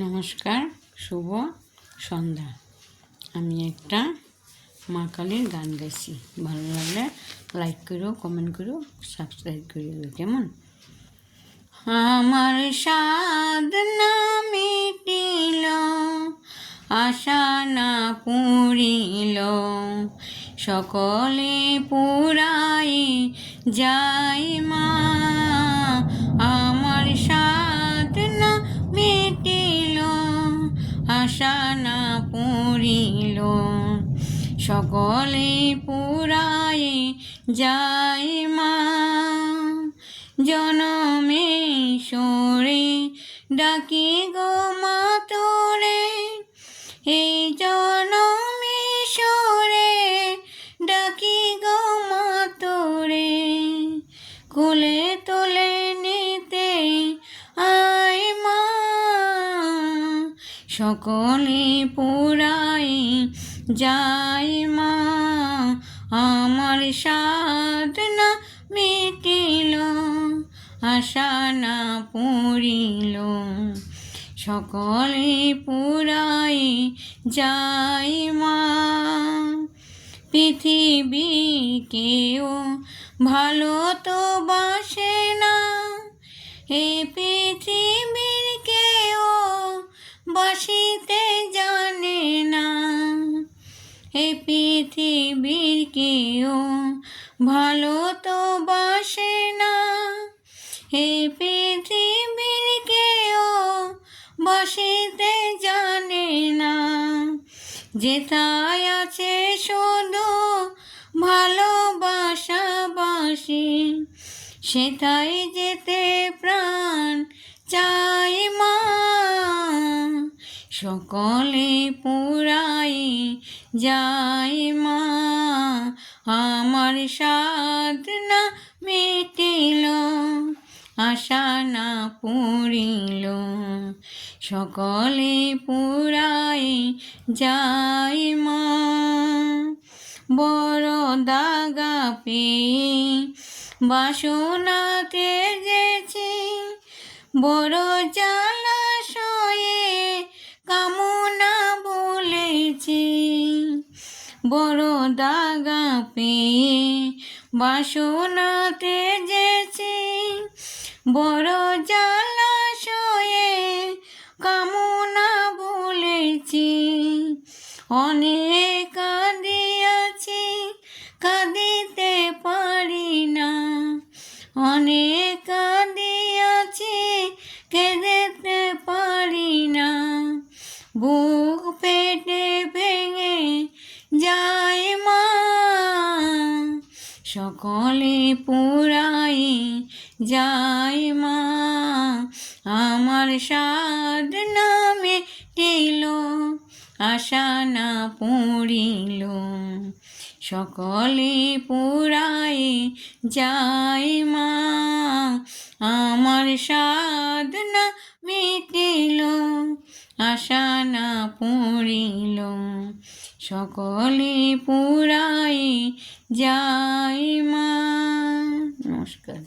নমস্কার, শুভ সন্ধ্যা। আমি একটা মা কালীর গান গাইছি। ভালো লাগলে লাইক করো, কমেন্ট করো, সাবস্ক্রাইব করে দেবো। কেমন? আমার সাধনা মিটিল, আশা না পুরিল, সকলে পুরাই যাই মা। আমার সাধনা মিটিল, আশা না পুরিল, সকলে পুরাই যাই মা। জনমে সরে ডাকি গো মা তোরে, এই জনমে সরে ডাকি গো মা তোরে, কোলে তোলে নিতে আয় মা। সকলে পুরাই যাই মা। আমার সাধনা মিটিল, আশা না পুরিল, সকলে পুরাই যাই মা। পৃথিবী কেউ ভালো তো বাসে না, এই পৃথিবীর কেউ বাসিতে জানে না। এই পৃথিবীর কেউ ভালো তো বাসে না, এই পৃথিবীর কেউ বাসিতে জানে না। যেথায় আছে শুধু ভালোবাসাবাসি, সেথায় যেতে প্রাণ চাই মা। সকলে পুরাই যাই মা। আমার সাধনা মিটিল, আশা না পুরিল, সকলে পুরাই যাই মা। বড় দাগা পেয়ে বাসনাতে যেছি, বড় জলাশয়ে কামনা বলেছি। বড় দাগা পেয়ে বাসনাতে যেছি, বড় জলাশয়ে কামনা বলেছি। অনেক কাঁদিয়াছি, কাঁদিতে পারি না, অনেক কাঁদিয়াছি, কেঁদেতে পারি না। বুক পেটে ভেঙে যায় মা। সকলে পুরাই যাই মা। আমার সাধনা মিটিল, আশা না পুরিল, সকলে পুরাই যাই মা। আমার সাধনা মিটিল, আশা না পুরিল, সকলে পুরাই যাই মা। নমস্কার।